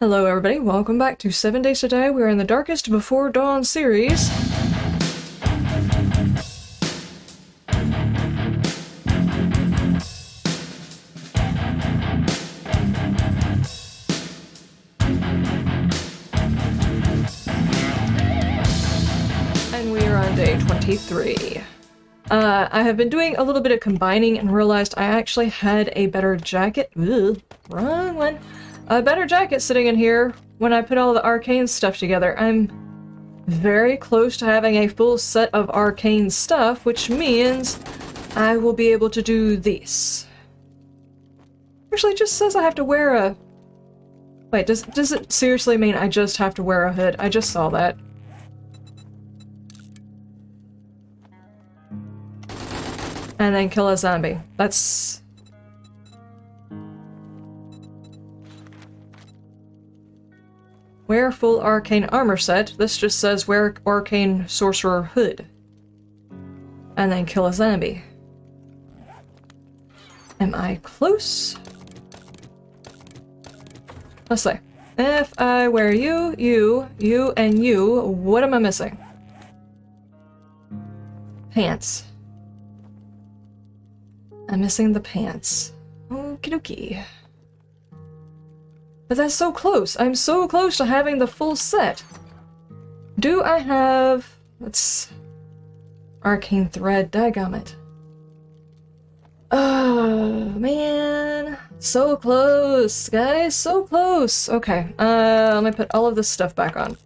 Hello everybody, welcome back to 7 Days to Die. We're in the Darkest Before Dawn series. And we are on day 23. I have been doing a little bit of combining and realized I actually had a better jacket. Ugh, wrong one. A better jacket sitting in here when I put all the arcane stuff together. I'm very close to having a full set of arcane stuff, which means I will be able to do this. Actually, it just says I have to wear a... Wait, does it seriously mean I just have to wear a hood? I just saw that. And then kill a zombie. That's... Wear full arcane armor set. This just says wear arcane sorcerer hood. And then kill a zombie. Am I close? Let's see. If I wear you, you, and you, what am I missing? Pants. I'm missing the pants. Okie dokie. But that's so close. I'm so close to having the full set. Do I have... Let's... Arcane thread. Dagummit. Oh, man. So close, guys. So close. Okay. Let me put all of this stuff back on.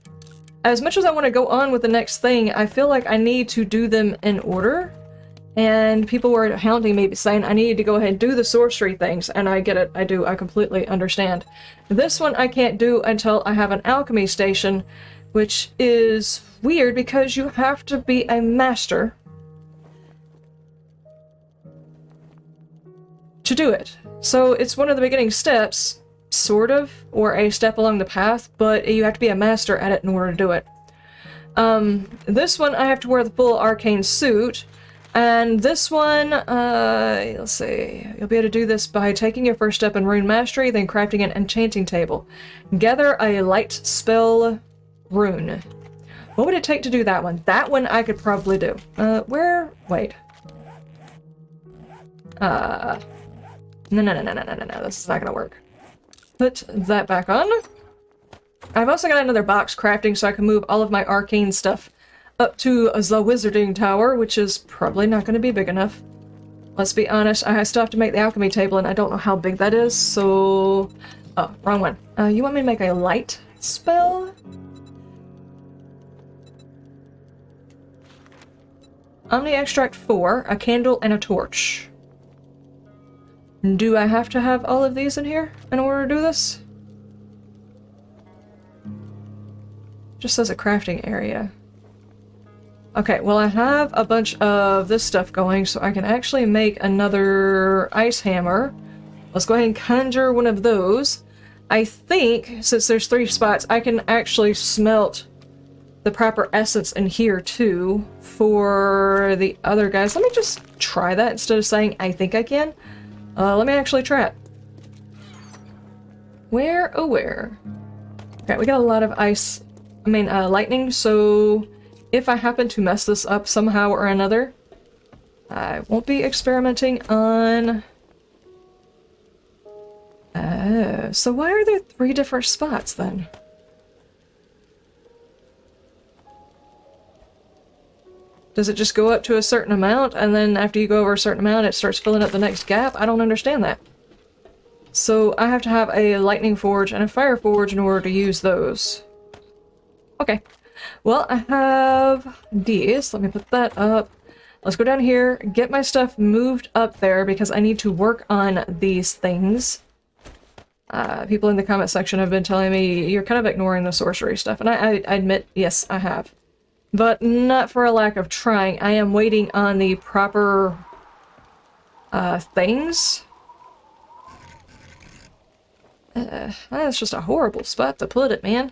As much as I want to go on with the next thing, I feel like I need to do them in order. And people were hounding me saying I needed to go ahead and do the sorcery things, and I get it. I do. I completely understand. This one I can't do until I have an alchemy station, which is weird because you have to be a master to do it. So it's one of the beginning steps, sort of, or a step along the path, but you have to be a master at it in order to do it. This one I have to wear the full arcane suit. And this one, let's see, you'll be able to do this by taking your first step in rune mastery, then crafting an enchanting table. Gather a light spell rune. What would it take to do that one? That one I could probably do. Wait. No, this is not gonna work. Put that back on. I've also got another box crafting so I can move all of my arcane stuff up to the wizarding tower, which is probably not going to be big enough. Let's be honest, I still have to make the alchemy table, and I don't know how big that is, so... Oh, wrong one. You want me to make a light spell? Omni Extract 4, a candle, and a torch. Do I have to have all of these in here in order to do this? Just says a crafting area. Okay, well I have a bunch of this stuff going, so I can actually make another ice hammer. Let's go ahead and conjure one of those. I think, since there's 3 spots, I can actually smelt the proper essence in here too for the other guys. Let me just try that instead of saying I think I can. Let me actually try it. Where? Oh, where? Okay, we got a lot of lightning, so... If I happen to mess this up somehow or another, I won't be experimenting on... so why are there 3 different spots then? Does it just go up to a certain amount, and then after you go over a certain amount, it starts filling up the next gap? I don't understand that. So I have to have a lightning forge and a fire forge in order to use those. Okay. Well, I have these. Let me put that up. Let's go down here, get my stuff moved up there because I need to work on these things. People in the comment section have been telling me you're kind of ignoring the sorcery stuff, and I admit, yes, I have. But not for a lack of trying. I am waiting on the proper things. That's just a horrible spot to put it, man.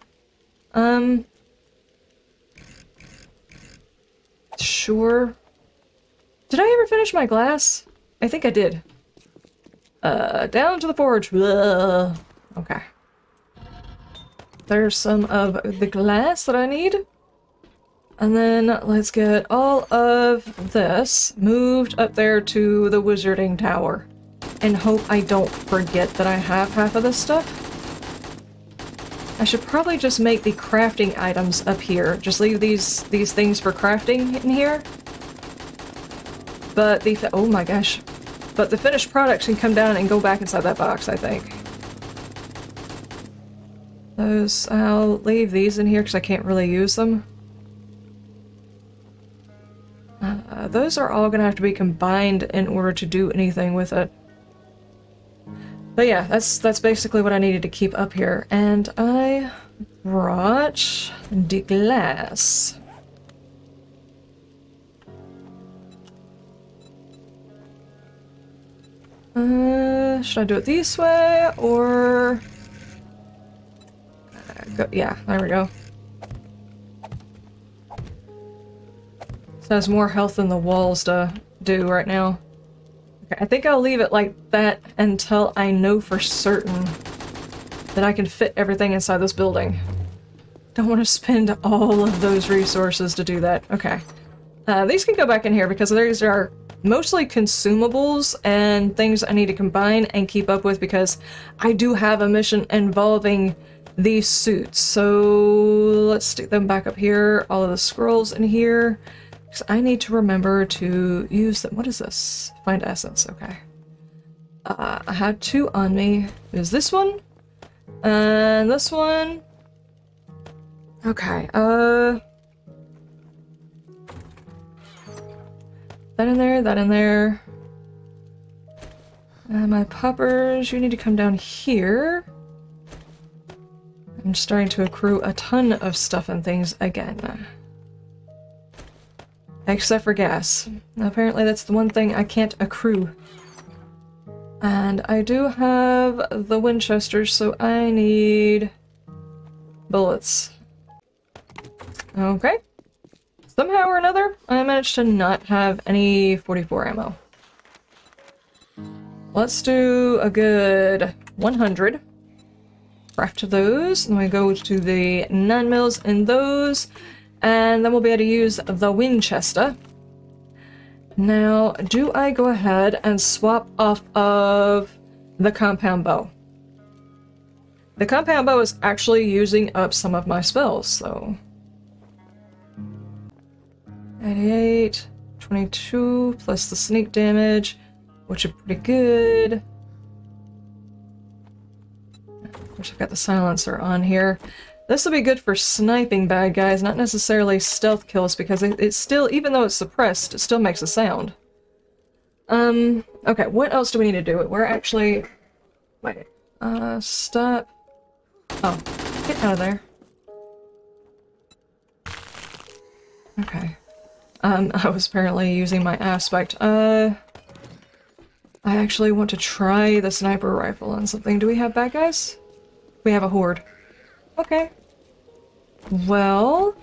Sure. Did I ever finish my glass? I think I did. Down to the forge. Ugh. Okay. there's some of the glass that I need. And then let's get all of this moved up there to the wizarding tower. And hope I don't forget that I have half of this stuff. I should probably just make the crafting items up here. Just leave these things for crafting in here. But the oh my gosh. But the finished products can come down and go back inside that box, I think. Those, I'll leave these in here because I can't really use them. Those are all gonna have to be combined in order to do anything with it. But yeah, that's basically what I needed to keep up here. And I brought the glass. Should I do it this way, or... yeah, there we go. This has more health than the walls to do right now. Okay, I think I'll leave it like that until I know for certain that I can fit everything inside this building. Don't want to spend all of those resources to do that. Okay. These can go back in here because these are mostly consumables and things I need to combine and keep up with because I do have a mission involving these suits. So let's stick them back up here. All of the scrolls in here. Because I need to remember to use them. What is this? Find essence. Okay. I had two on me. There's this one. And this one. Okay. That in there, that in there. And my poppers, you need to come down here. I'm starting to accrue a ton of stuff and things again. Except for gas. Apparently that's the one thing I can't accrue. And I do have the Winchesters, so I need bullets. Okay. Somehow or another, I managed to not have any 44 ammo. Let's do a good 100. Craft those, and we go to the 9 mils in those, and then we'll be able to use the Winchester. Now, do I go ahead and swap off of the compound bow? The compound bow is actually using up some of my spells, so... 88, 22, plus the sneak damage, which are pretty good. Of course, I've got the silencer on here. This will be good for sniping bad guys, not necessarily stealth kills, because it's still, even though it's suppressed, it still makes a sound. Okay, what else do we need to do? We're actually... Wait. Stop. Oh, get out of there. Okay. I was apparently using my aspect. I actually want to try the sniper rifle on something. Do we have bad guys? We have a horde. Okay. Well...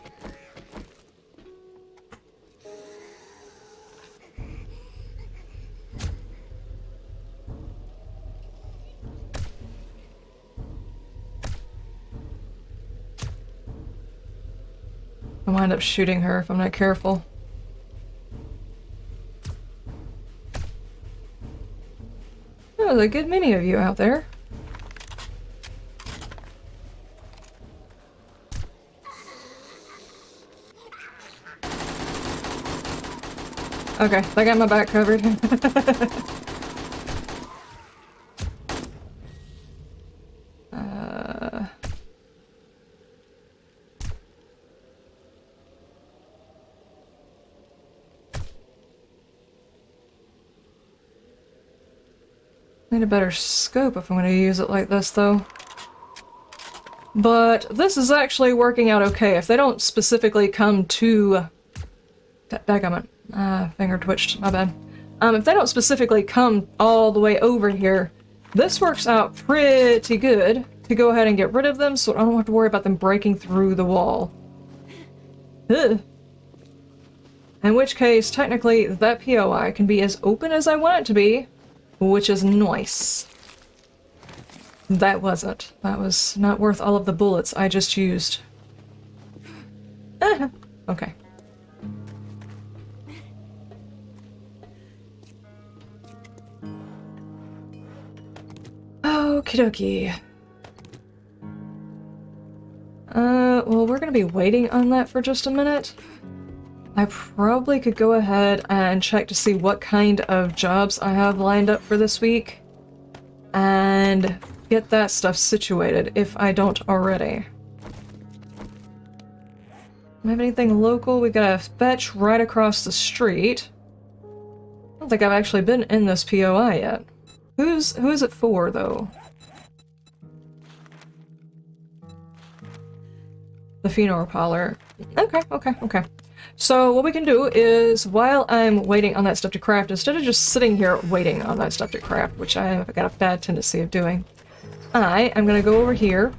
I'll wind up shooting her if I'm not careful. Oh, there's a good many of you out there. Okay, I got my back covered. Need a better scope if I'm going to use it like this, though. But this is actually working out okay. If they don't specifically come to... Dadgummit. Finger twitched, my bad. If they don't specifically come all the way over here, this works out pretty good to go ahead and get rid of them, so I don't have to worry about them breaking through the wall. Ugh. In which case, technically, that POI can be as open as I want it to be, which is nice. That wasn't. That was not worth all of the bullets I just used. Okay. Okie dokie. Well, we're gonna be waiting on that for just a minute. I probably could go ahead and check to see what kind of jobs I have lined up for this week and get that stuff situated if I don't already. Do I have anything local? We got a fetch right across the street. I don't think I've actually been in this POI yet. Who is it for, though? The funeral parlor. Okay. So what we can do is, while I'm waiting on that stuff to craft, instead of just sitting here waiting on that stuff to craft, which I've got a bad tendency of doing, I am going to go over here,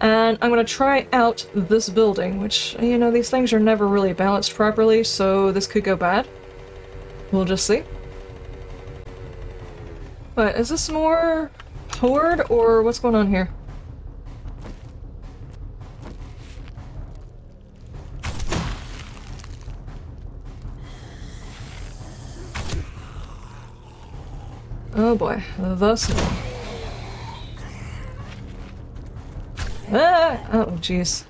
and I'm going to try out this building, which, you know, these things are never really balanced properly, so this could go bad. We'll just see. But is this more Horde, or what's going on here? Oh boy, the snow. Ah! Oh jeez.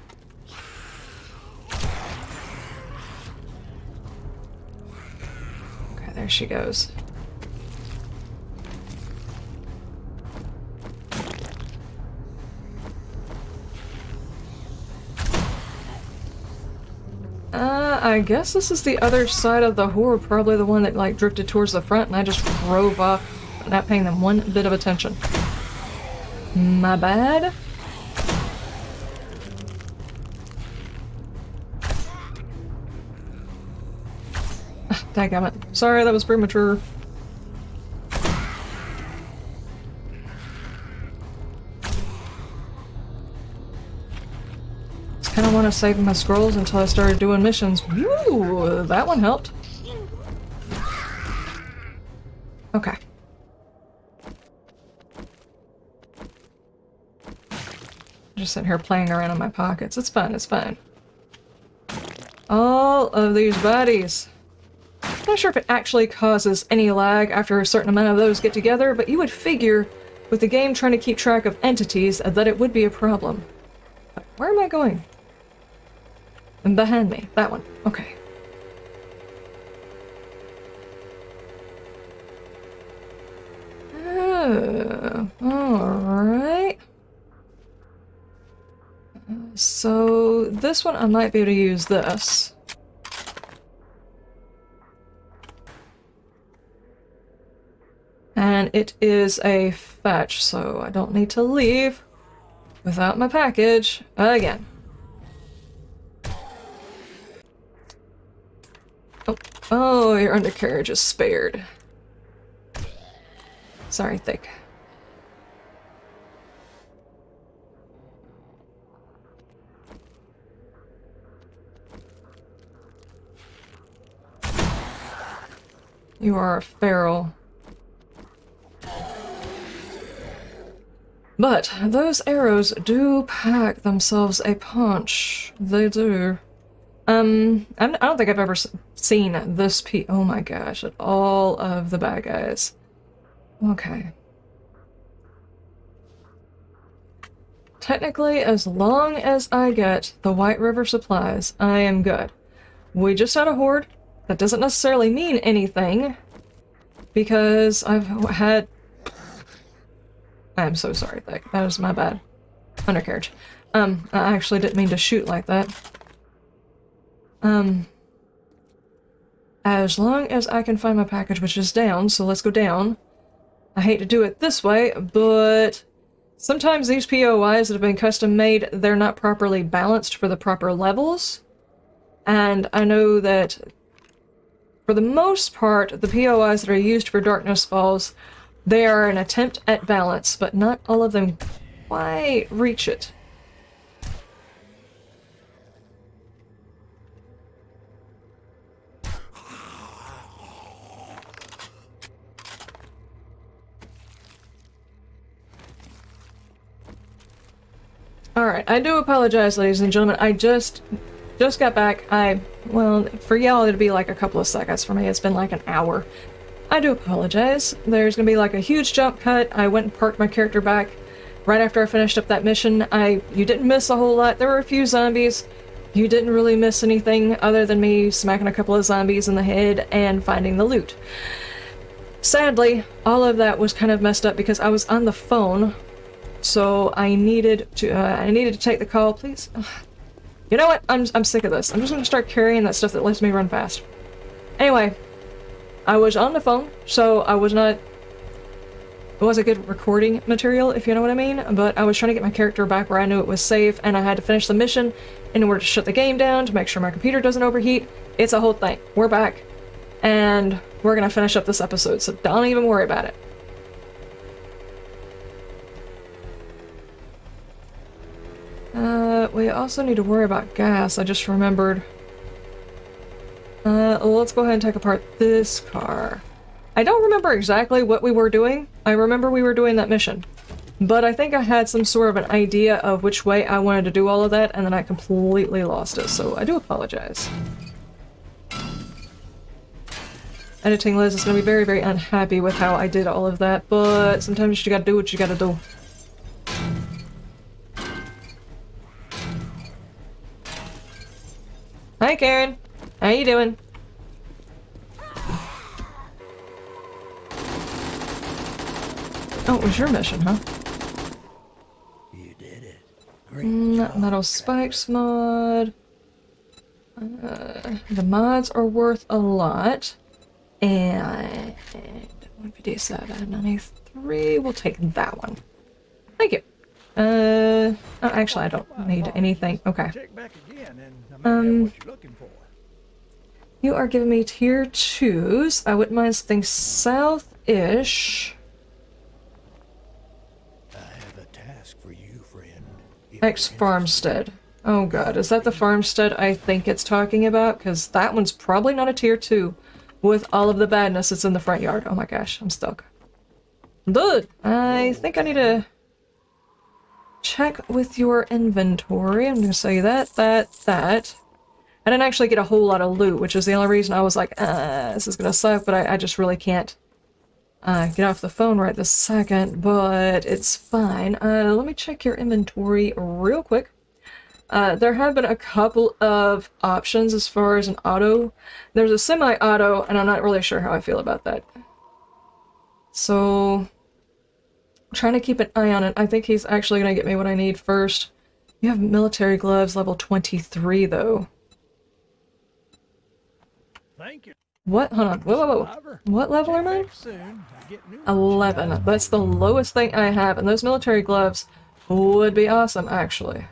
Okay, there she goes. I guess this is the other side of the horde, probably the one that like drifted towards the front and I just drove off, not paying them one bit of attention. My bad. Dadgummit. Sorry, that was premature. I don't want to save my scrolls until I started doing missions. Ooh, that one helped. Okay. Just sitting here playing around in my pockets. It's fine, it's fine. All of these bodies. I'm not sure if it actually causes any lag after a certain amount of those get together, but you would figure, with the game trying to keep track of entities, that it would be a problem. But where am I going? And behind me. That one. Okay. Alright. So, this one I might be able to use this. And it is a fetch, so I don't need to leave without my package again. Oh, your undercarriage is spared. Sorry, Thick. You are a feral. But those arrows do pack themselves a punch. They do. I don't think I've ever seen this oh my gosh, at all of the bad guys. Okay. Technically, as long as I get the White River supplies, I am good. We just had a horde. That doesn't necessarily mean anything, because I've had... I'm so sorry, Thick. That was my bad. Undercarriage. I actually didn't mean to shoot like that. As long as I can find my package, which is down, so let's go down. I hate to do it this way, but sometimes these POIs that have been custom made, they're not properly balanced for the proper levels. And I know that for the most part, the POIs that are used for Darkness Falls, they are an attempt at balance, but not all of them quite reach it. Alright, I do apologize, ladies and gentlemen. I just got back. Well, for y'all it'd be like a couple of seconds. For me, it's been like an hour. I do apologize. There's gonna be like a huge jump cut. I went and parked my character back right after I finished up that mission. You didn't miss a whole lot. There were a few zombies. You didn't really miss anything other than me smacking a couple of zombies in the head and finding the loot. Sadly, all of that was kind of messed up because I was on the phone, so I needed to take the call. Please, you know what? I'm sick of this. I'm just gonna start carrying that stuff that lets me run fast. Anyway, I was on the phone, so I was not. It was a good recording material, if you know what I mean, but I was trying to get my character back where I knew it was safe, and I had to finish the mission in order to shut the game down to make sure my computer doesn't overheat. It's a whole thing. We're back, and we're gonna finish up this episode, so don't even worry about it. We also need to worry about gas. I just remembered. Let's go ahead and take apart this car. I don't remember exactly what we were doing. I remember we were doing that mission. But I think I had some sort of an idea of which way I wanted to do all of that, and then I completely lost it, so I do apologize. Editing Liz is going to be very, very unhappy with how I did all of that, but sometimes you gotta do what you gotta do. Hi Karen! How you doing? Oh, it was your mission, huh? You did it. Great job. Metal Spikes mod. The mods are worth a lot. And 157, 93. We'll take that one. Thank you. Oh, actually, I don't need anything. Okay. Check back again and I may have what you're looking for. You are giving me tier 2s. I wouldn't mind something south-ish. I have a task for you, friend. Farmstead. Oh god, is that the farmstead I think it's talking about? Because that one's probably not a tier 2 with all of the badness that's in the front yard. Oh my gosh, I'm stuck. Good. I think I need to check with your inventory. I'm going to say that. I didn't actually get a whole lot of loot, which is the only reason I was like, this is going to suck, but I just really can't get off the phone right this second, but it's fine. Let me check your inventory real quick. There have been a couple of options as far as an auto. There's a semi-auto, and I'm not really sure how I feel about that. So, I'm trying to keep an eye on it. I think he's actually going to get me what I need first. You have military gloves, level 23, though. Thank you. What? Hold on. Whoa. What level am I? 11. That's the lowest thing I have, and those military gloves would be awesome, actually.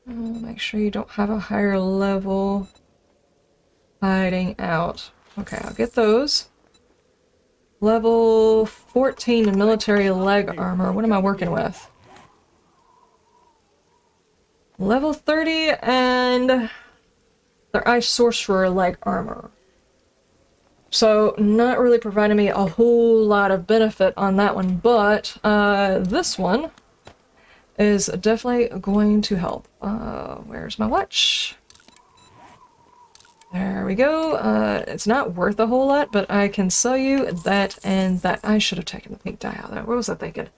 Make sure you don't have a higher level hiding out. Okay, I'll get those. Level 14 in military leg armor. What am I working with? Level 30 and their ice sorcerer leg armor. So not really providing me a whole lot of benefit on that one, but this one is definitely going to help. Where's my watch? There we go. It's not worth a whole lot, but I can sell you that and that. I should have taken the pink dye out of that. What was I thinking?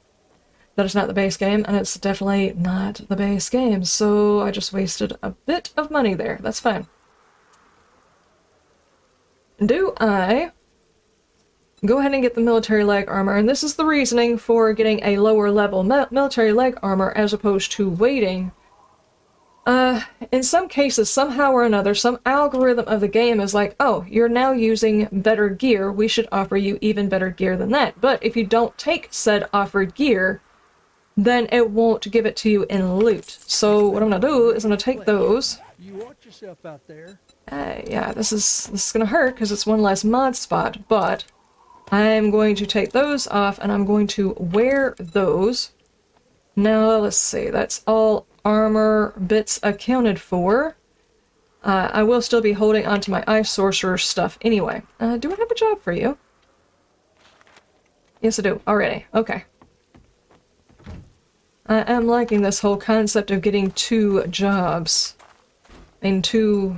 That is not the base game, and it's definitely not the base game, so I just wasted a bit of money there. That's fine. Do I go ahead and get the military leg armor? And this is the reasoning for getting a lower level military leg armor as opposed to waiting. In some cases, somehow or another, some algorithm of the game is like, oh, you're now using better gear, we should offer you even better gear than that. But if you don't take said offered gear, then it won't give it to you in loot. So what I'm gonna do is I'm gonna take those. You watch yourself out there. Yeah, this is gonna hurt because it's one less mod spot, but I'm going to take those off and I'm going to wear those. Now let's see, that's all armor bits accounted for. I will still be holding onto my ice sorcerer stuff anyway. Do I have a job for you? Yes, I do. Already. Okay. I am liking this whole concept of getting 2 jobs. And 2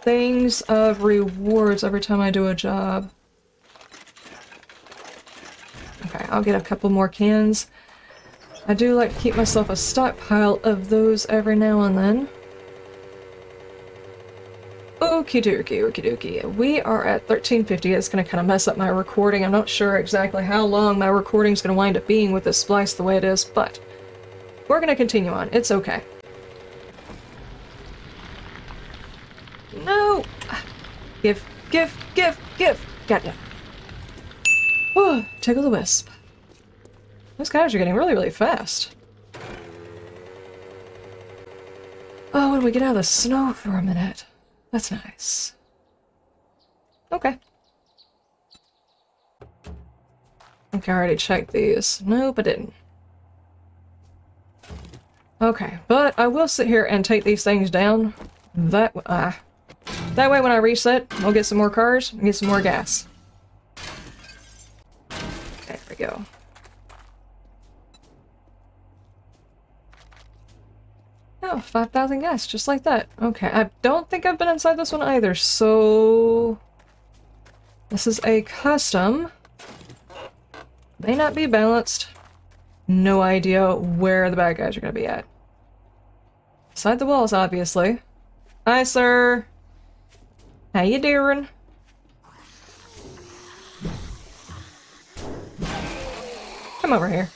things of rewards every time I do a job. Okay, I'll get a couple more cans. I do like to keep myself a stockpile of those every now and then. Okie dokie, okie dokie. We are at 1350. It's going to kind of mess up my recording. I'm not sure exactly how long my recording is going to wind up being with this splice the way it is, but we're going to continue on. It's okay. No! Give. Gotcha. Whew, tickle the wisp. Those guys are getting really, really fast. Oh, and we get out of the snow for a minute. That's nice. Okay. Okay, I already checked these. Nope, I didn't. Okay, but I will sit here and take these things down. That way when I reset, I'll get some more cars and get some more gas. There we go. Oh, 5,000 gas, just like that. Okay, I don't think I've been inside this one either, so... This is a custom. May not be balanced. No idea where the bad guys are going to be at. Inside the walls, obviously. Hi, sir. How you doing? Come over here.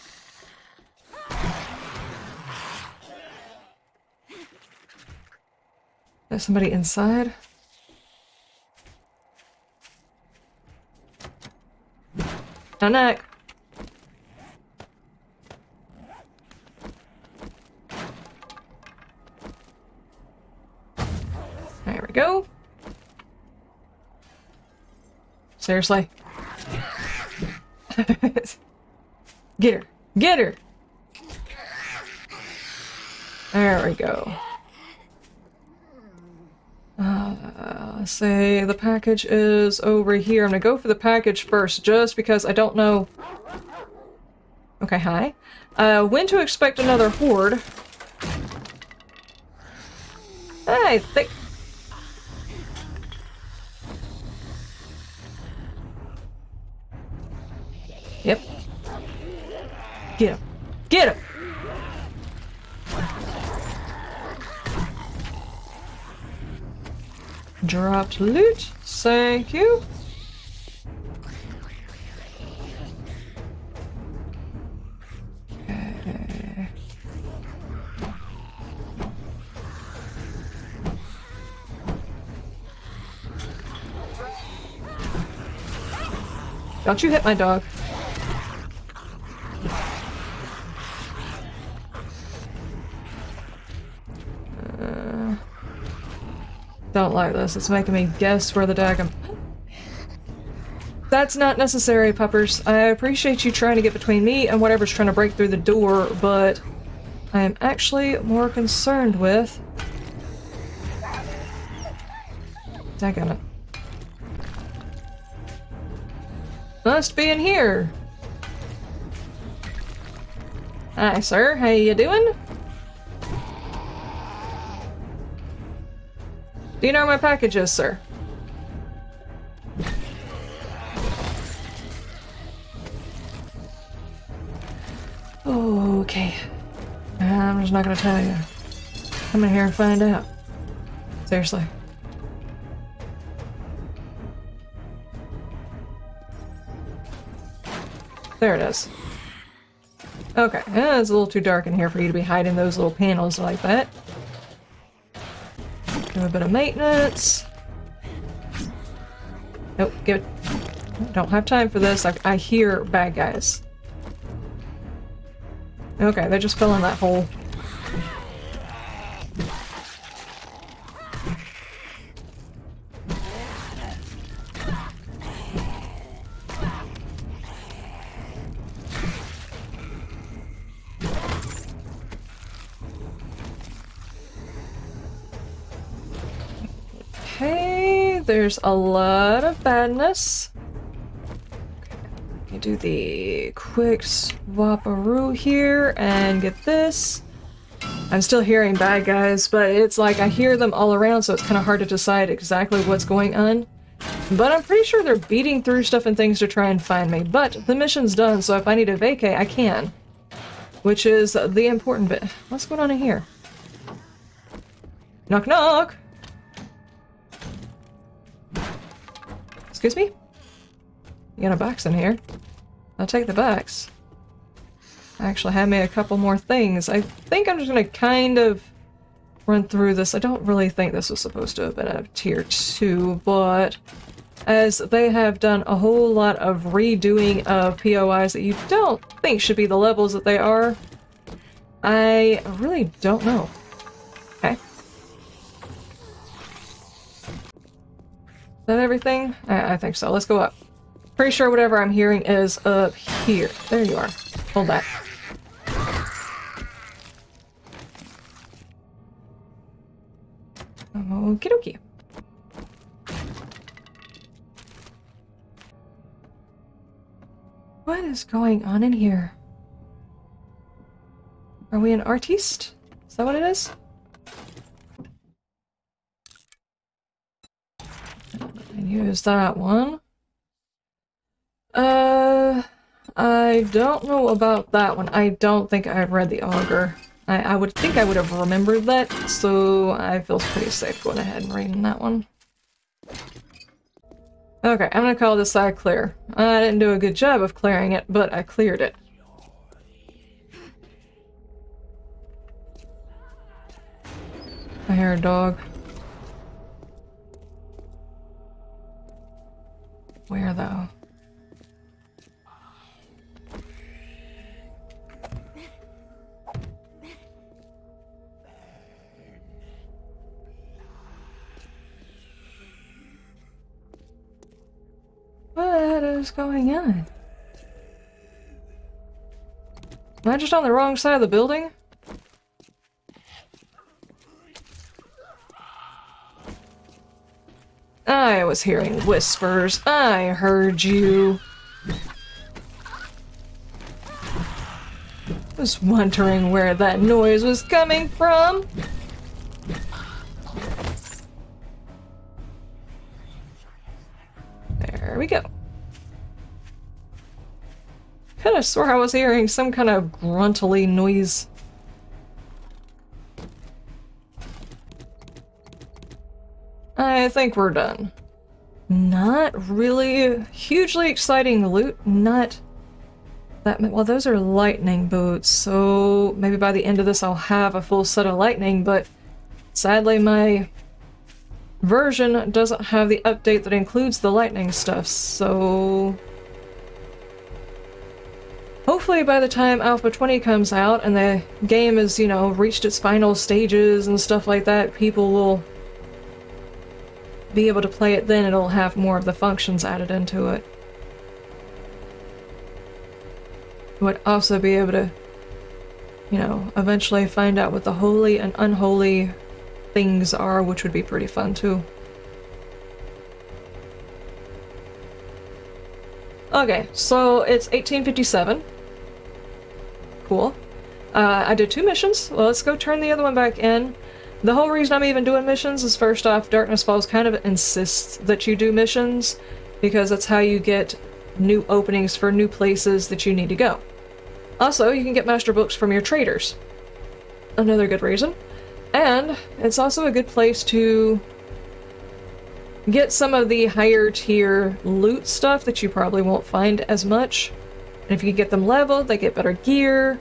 There's somebody inside. Knock. There we go. Seriously? Get her! Get her! There we go. Let's say the package is over here. I'm gonna go for the package first, just because I don't know... Okay, hi. When to expect another horde. I think... Yep. Get him. Get him! Dropped loot. Thank you. Okay. Don't you hit my dog. Don't like this. It's making me guess where the daggum... That's not necessary, puppers. I appreciate you trying to get between me and whatever's trying to break through the door, but I am actually more concerned with... Daggum it. Must be in here. Hi, sir. How you doing? Do you know where my package is, sir? Okay. I'm just not gonna tell you. Come in here and find out. Seriously. There it is. Okay, yeah, it's a little too dark in here for you to be hiding those little panels like that. Do a bit of maintenance. Nope, give it. Don't have time for this. I hear bad guys. Okay, they just fell in that hole. Okay, there's a lot of badness. Okay, do the quick swap-a-roo here and get this. I'm still hearing bad guys, but it's like I hear them all around, so it's kind of hard to decide exactly what's going on. But I'm pretty sure they're beating through stuff and things to try and find me. But the mission's done, so if I need to vacate, I can. Which is the important bit. What's going on in here? Knock knock! Excuse me? You got a box in here. I'll take the box. Actually, have me a couple more things. I think I'm just gonna kind of run through this. I don't really think this was supposed to have been a tier 2, but as they have done a whole lot of redoing of POIs that you don't think should be the levels that they are, I really don't know. Okay. Is that everything? I think so. Let's go up. Pretty sure whatever I'm hearing is up here. There you are. Hold that. Okie dokie. What is going on in here? Are we an artiste? Is that what it is? And use that one. I don't know about that one. I don't think I've read the augur. I would think I would have remembered that, so I feel pretty safe going ahead and reading that one. Okay, I'm gonna call this side clear. I didn't do a good job of clearing it, but I cleared it. I hear a dog. Where though? What is going on? Am I just on the wrong side of the building? I was hearing whispers. I heard you. Was wondering where that noise was coming from. There we go. Could have swore I was hearing some kind of gruntly noise. I think we're done. Not really hugely exciting loot. Not that well, those are lightning boots, so maybe by the end of this I'll have a full set of lightning, but sadly my version doesn't have the update that includes the lightning stuff, so hopefully by the time Alpha 20 comes out and the game has, you know, reached its final stages and stuff like that, people will be able to play it then. It'll have more of the functions added into it. Would also be able to, you know, eventually find out what the holy and unholy things are, which would be pretty fun too. Okay, so it's 1857. Cool. I did 2 missions. Well, let's go turn the other one back in. The whole reason I'm even doing missions is, first off, Darkness Falls kind of insists that you do missions, because that's how you get new openings for new places that you need to go. Also, you can get master books from your traders. Another good reason. And it's also a good place to get some of the higher tier loot stuff that you probably won't find as much. And if you get them leveled, they get better gear.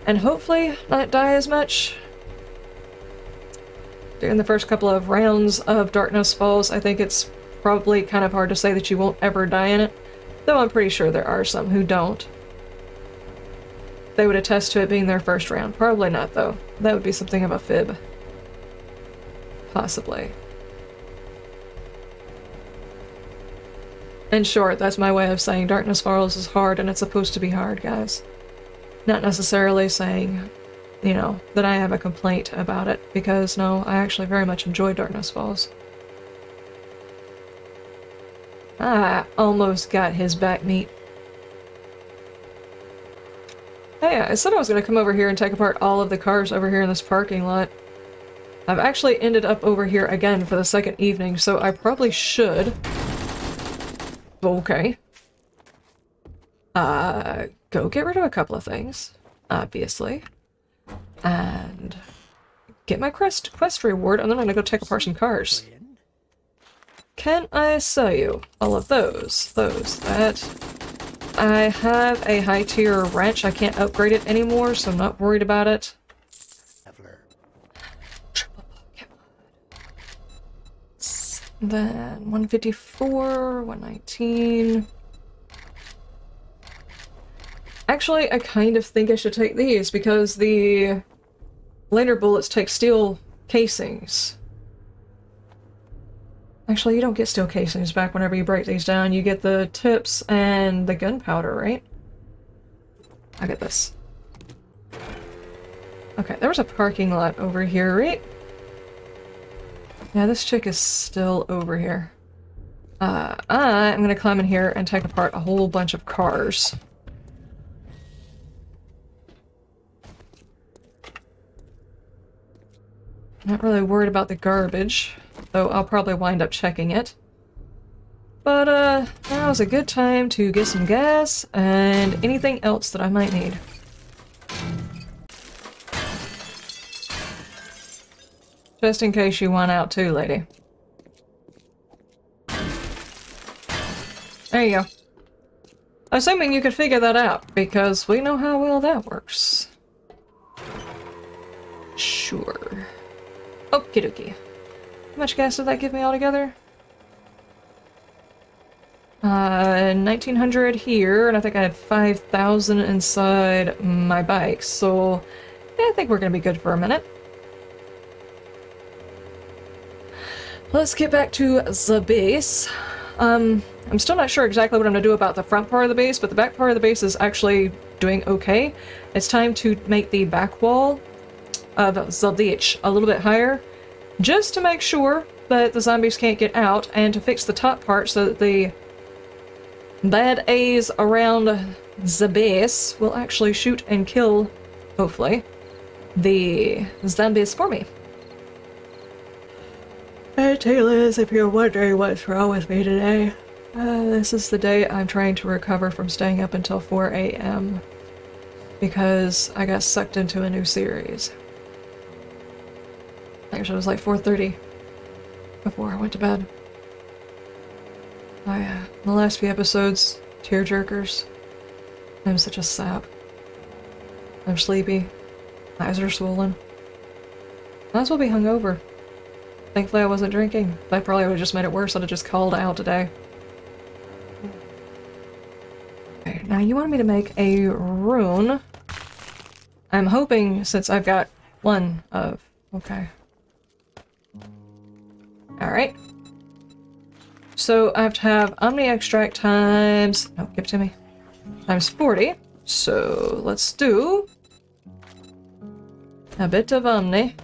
And hopefully not die as much. During the first couple of rounds of Darkness Falls, I think it's probably kind of hard to say that you won't ever die in it. Though I'm pretty sure there are some who don't. They would attest to it being their first round. Probably not, though. That would be something of a fib. Possibly. In short, that's my way of saying Darkness Falls is hard, and it's supposed to be hard, guys. Not necessarily saying, you know, that I have a complaint about it, because no, I actually very much enjoy Darkness Falls. I almost got his back meat. Hey, I said I was going to come over here and take apart all of the cars over here in this parking lot. I've actually ended up over here again for the second evening, so I probably should. Okay. Go get rid of a couple of things, obviously. And get my quest reward, and then I'm gonna go take apart some cars. Can I sell you all of those? That. I have a high tier wrench. I can't upgrade it anymore, so I'm not worried about it. Then 154, 119. Actually, I kind of think I should take these because the later bullets take steel casings. Actually, you don't get steel casings back whenever you break these down. You get the tips and the gunpowder, right? I get this. Okay, there was a parking lot over here, right? Yeah, this chick is still over here. I'm gonna climb in here and take apart a whole bunch of cars. Not really worried about the garbage, though I'll probably wind up checking it. But, now's a good time to get some gas and anything else that I might need. Just in case you want out too, lady. There you go. Assuming you could figure that out, because we know how well that works. Sure. Okie dokie. How much gas did that give me altogether? 1900 here, and I think I had 5,000 inside my bike, so yeah, I think we're gonna be good for a minute. Let's get back to the base. I'm still not sure exactly what I'm gonna do about the front part of the base, but the back part of the base is actually doing okay. It's time to make the back wall of the ditch a little bit higher, just to make sure that the zombies can't get out, and to fix the top part so that the bad A's around the base will actually shoot and kill, hopefully, the zombies for me. Hey Taylors, if you're wondering what's wrong with me today, this is the day I'm trying to recover from staying up until 4 a.m. because I got sucked into a new series. Actually, it was like 4:30 before I went to bed. Oh yeah, the last few episodes, tearjerkers. I'm such a sap. I'm sleepy. Eyes are swollen. Might as well be hungover. Thankfully I wasn't drinking. That probably would have just made it worse. I'd have just called out today. Okay, now you wanted me to make a rune. I'm hoping, since I've got one of... Okay. Alright. So I have to have Omni Extract times... No, give it to me. Times 40. So let's do... a bit of Omni.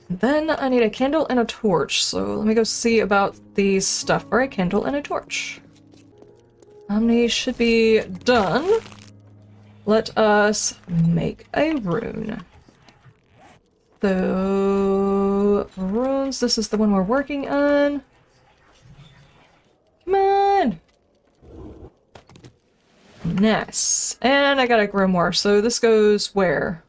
Then I need a candle and a torch, so let me go see about the stuff for a candle and a torch. Omni should be done. Let us make a rune. So, runes, this is the one we're working on. Come on! Nice. And I got a grimoire, so this goes where?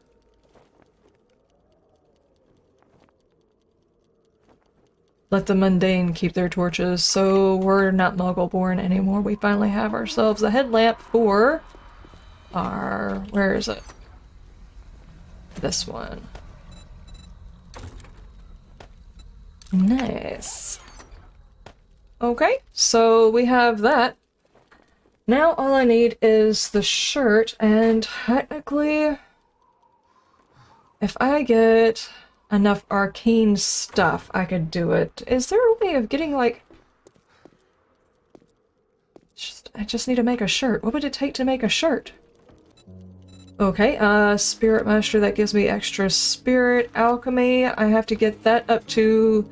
Let the mundane keep their torches, so we're not Muggle-born anymore. We finally have ourselves a headlamp for our... where is it? This one. Nice. Okay, so we have that. Now all I need is the shirt, and technically, if I get enough arcane stuff, I could do it. Is there a way of getting, like... I just need to make a shirt. What would it take to make a shirt? Okay, Spirit Master, that gives me extra spirit. Alchemy, I have to get that up to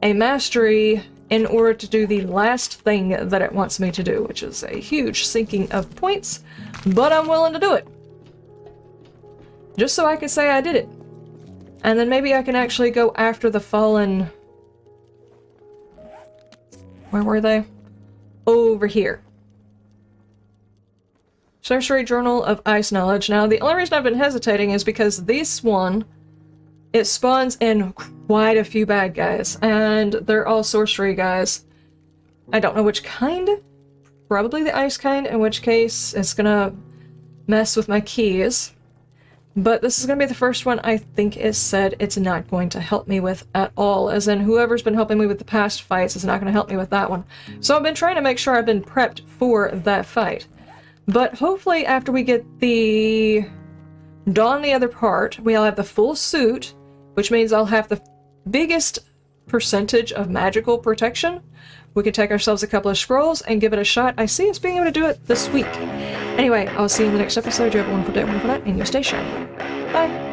a mastery in order to do the last thing that it wants me to do, which is a huge sinking of points, but I'm willing to do it. Just so I can say I did it. And then maybe I can actually go after the fallen... Where were they? Over here. Sorcery Journal of Ice Knowledge. Now, the only reason I've been hesitating is because this one, it spawns in quite a few bad guys, and they're all sorcery guys. I don't know which kind. Probably the ice kind, in which case it's gonna mess with my keys. But this is gonna be the first one I think it said it's not going to help me with at all, as in whoever's been helping me with the past fights is not gonna help me with that one. So I've been trying to make sure I've been prepped for that fight. But hopefully after we get the... don the other part, we'll have the full suit, which means I'll have the biggest percentage of magical protection. We can take ourselves a couple of scrolls and give it a shot. I see us being able to do it this week. Anyway, I'll see you in the next episode. You have a wonderful day, wonderful night, and you stay shiny. Bye!